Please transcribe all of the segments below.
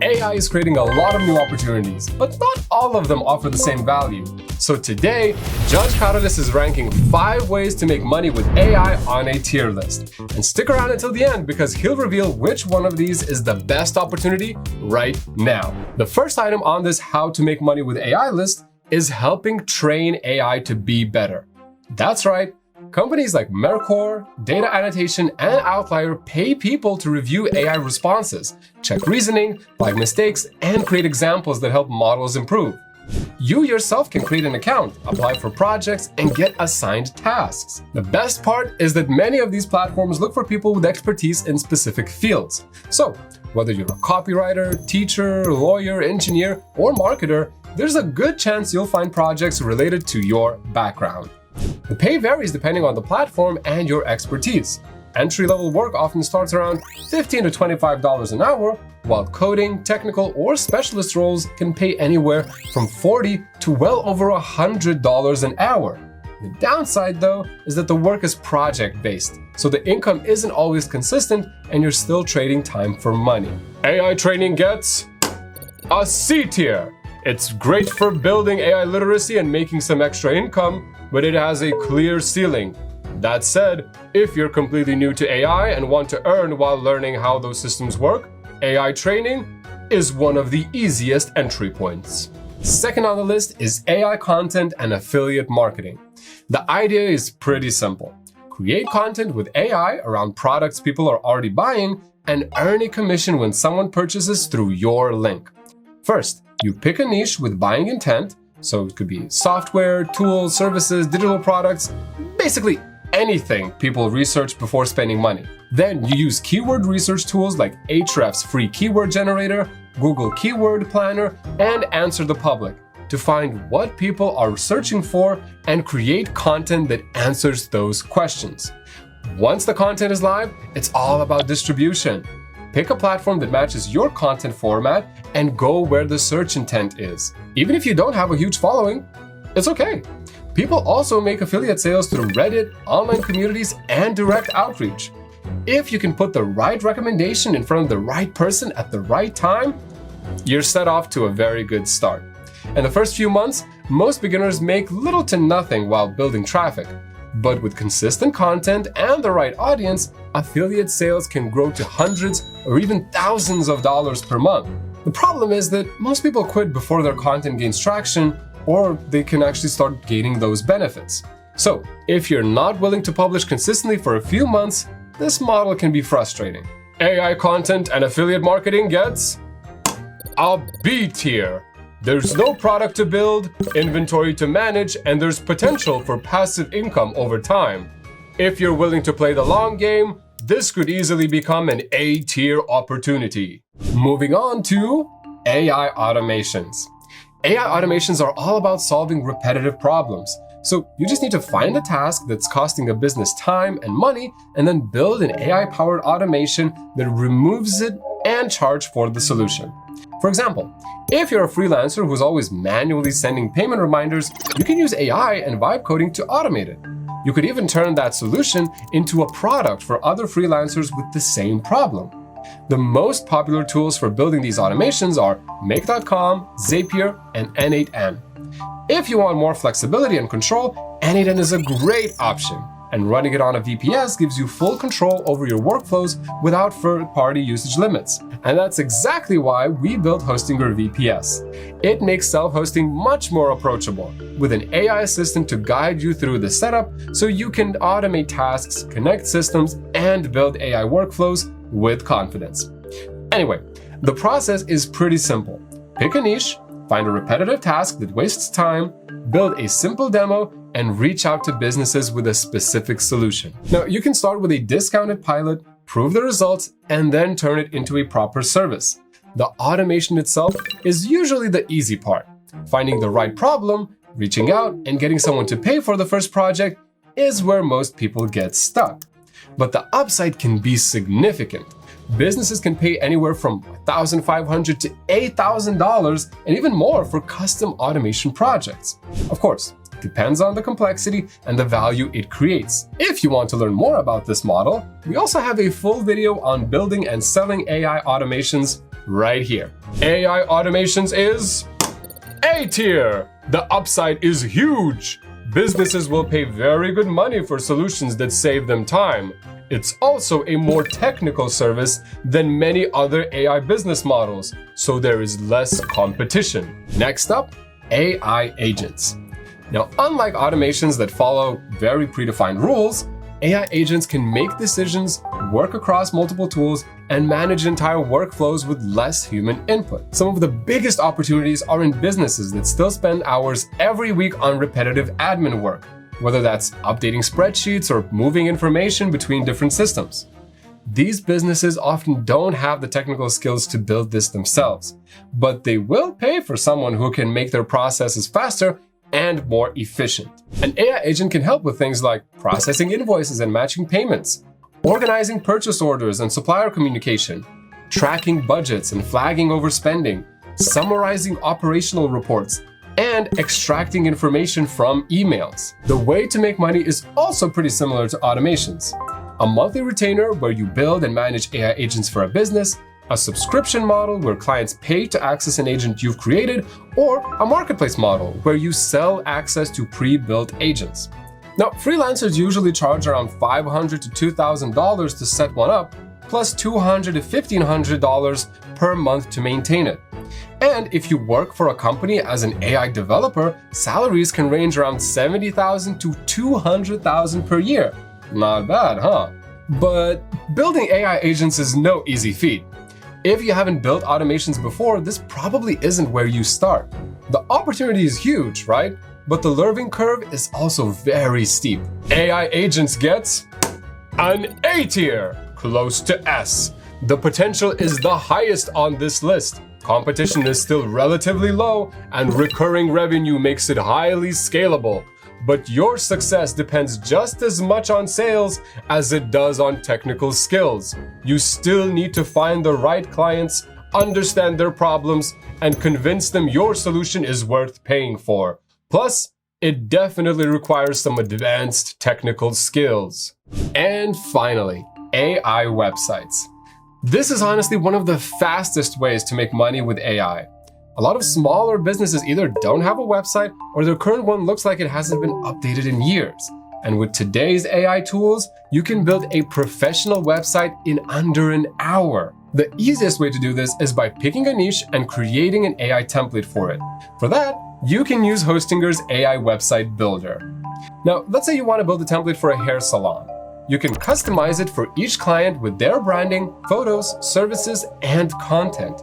AI is creating a lot of new opportunities, but not all of them offer the same value. So today, Judge Karolis is ranking 5 ways to make money with AI on a tier list. And stick around until the end because he'll reveal which one of these is the best opportunity right now. The first item on this how to make money with AI list is helping train AI to be better. That's right. Companies like Mercor, Data Annotation, and Outlier pay people to review AI responses, check reasoning, flag mistakes, and create examples that help models improve. You yourself can create an account, apply for projects, and get assigned tasks. The best part is that many of these platforms look for people with expertise in specific fields. So, whether you're a copywriter, teacher, lawyer, engineer, or marketer, there's a good chance you'll find projects related to your background. The pay varies depending on the platform and your expertise. Entry-level work often starts around $15 to $25 an hour, while coding, technical, or specialist roles can pay anywhere from $40 to well over $100 an hour. The downside, though, is that the work is project-based, so the income isn't always consistent and you're still trading time for money. AI training gets a C tier. It's great for building AI literacy and making some extra income, but it has a clear ceiling. That said, if you're completely new to AI and want to earn while learning how those systems work, AI training is one of the easiest entry points. Second on the list is AI content and affiliate marketing. The idea is pretty simple. Create content with AI around products people are already buying and earn a commission when someone purchases through your link. First, you pick a niche with buying intent, so it could be software, tools, services, digital products, basically anything people research before spending money. Then you use keyword research tools like Ahrefs' free keyword generator, Google Keyword Planner, and Answer the Public to find what people are searching for and create content that answers those questions. Once the content is live, it's all about distribution. Pick a platform that matches your content format and go where the search intent is. Even if you don't have a huge following, it's okay. People also make affiliate sales through Reddit, online communities, and direct outreach. If you can put the right recommendation in front of the right person at the right time, you're set off to a very good start. In the first few months, most beginners make little to nothing while building traffic. But with consistent content and the right audience, affiliate sales can grow to hundreds or even thousands of dollars per month. The problem is that most people quit before their content gains traction, or they can actually start gaining those benefits. So, if you're not willing to publish consistently for a few months, this model can be frustrating. AI content and affiliate marketing gets a B tier. There's no product to build, inventory to manage, and there's potential for passive income over time. If you're willing to play the long game, this could easily become an A-tier opportunity. Moving on to AI automations. AI automations are all about solving repetitive problems. So you just need to find a task that's costing a business time and money, and then build an AI-powered automation that removes it and charge for the solution. For example, if you're a freelancer who's always manually sending payment reminders, you can use AI and vibe coding to automate it. You could even turn that solution into a product for other freelancers with the same problem. The most popular tools for building these automations are Make.com, Zapier, and N8N. If you want more flexibility and control, N8N is a great option, and running it on a VPS gives you full control over your workflows without third-party usage limits. And that's exactly why we built Hostinger VPS. It makes self-hosting much more approachable, with an AI assistant to guide you through the setup so you can automate tasks, connect systems, and build AI workflows with confidence. Anyway, the process is pretty simple. Pick a niche, find a repetitive task that wastes time, build a simple demo, and reach out to businesses with a specific solution. Now, you can start with a discounted pilot, prove the results, and then turn it into a proper service. The automation itself is usually the easy part. Finding the right problem, reaching out, and getting someone to pay for the first project is where most people get stuck. But the upside can be significant. Businesses can pay anywhere from $1,500 to $8,000 and even more for custom automation projects. Of course, it depends on the complexity and the value it creates. If you want to learn more about this model, we also have a full video on building and selling AI automations right here. AI automations is A tier. The upside is huge. Businesses will pay very good money for solutions that save them time. It's also a more technical service than many other AI business models, so there is less competition. Next up, AI agents. Now, unlike automations that follow very predefined rules, AI agents can make decisions, work across multiple tools, and manage entire workflows with less human input. Some of the biggest opportunities are in businesses that still spend hours every week on repetitive admin work, whether that's updating spreadsheets or moving information between different systems. These businesses often don't have the technical skills to build this themselves, but they will pay for someone who can make their processes faster and more efficient. An AI agent can help with things like processing invoices and matching payments, organizing purchase orders and supplier communication, tracking budgets and flagging overspending, summarizing operational reports, and extracting information from emails. The way to make money is also pretty similar to automations. A monthly retainer where you build and manage AI agents for a business, a subscription model where clients pay to access an agent you've created, or a marketplace model where you sell access to pre-built agents. Now, freelancers usually charge around $500 to $2,000 to set one up, plus $200 to $1,500 per month to maintain it. And if you work for a company as an AI developer, salaries can range around $70,000 to $200,000 per year. Not bad, huh? But building AI agents is no easy feat. If you haven't built automations before, this probably isn't where you start. The opportunity is huge, right? But the learning curve is also very steep. AI agents gets an A tier, close to S. The potential is the highest on this list. Competition is still relatively low, and recurring revenue makes it highly scalable. But your success depends just as much on sales as it does on technical skills. You still need to find the right clients, understand their problems, and convince them your solution is worth paying for. Plus, it definitely requires some advanced technical skills. And finally, AI websites. This is honestly one of the fastest ways to make money with AI. A lot of smaller businesses either don't have a website or their current one looks like it hasn't been updated in years. And with today's AI tools, you can build a professional website in under an hour. The easiest way to do this is by picking a niche and creating an AI template for it. For that, you can use Hostinger's AI website builder. Now, let's say you want to build a template for a hair salon. You can customize it for each client with their branding, photos, services, and content.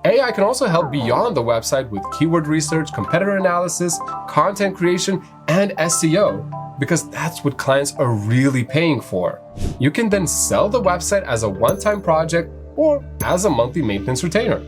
AI can also help beyond the website with keyword research, competitor analysis, content creation, and SEO, because that's what clients are really paying for. You can then sell the website as a one-time project or as a monthly maintenance retainer.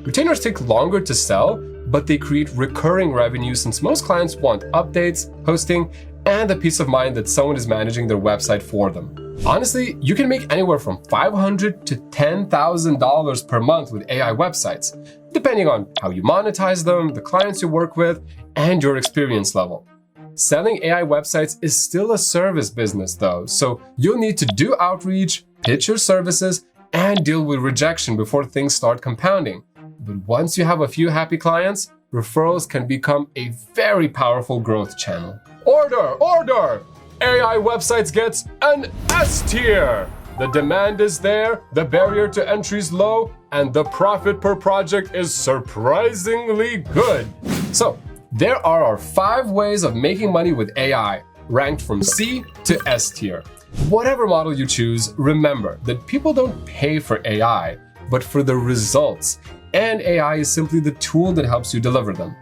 Retainers take longer to sell, but they create recurring revenue since most clients want updates, hosting, and the peace of mind that someone is managing their website for them. Honestly, you can make anywhere from $500 to $10,000 per month with AI websites, depending on how you monetize them, the clients you work with, and your experience level. Selling AI websites is still a service business though, so you'll need to do outreach, pitch your services, and deal with rejection before things start compounding. But once you have a few happy clients, referrals can become a very powerful growth channel. Order! AI websites gets an S tier. The demand is there, the barrier to entry is low, and the profit per project is surprisingly good. So, there are our 5 ways of making money with AI, ranked from C to S tier. Whatever model you choose, remember that people don't pay for AI, but for the results, and AI is simply the tool that helps you deliver them.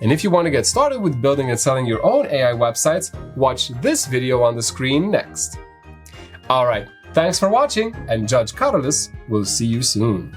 And if you want to get started with building and selling your own AI websites, watch this video on the screen next. Alright, thanks for watching, and Judge Karolis will see you soon.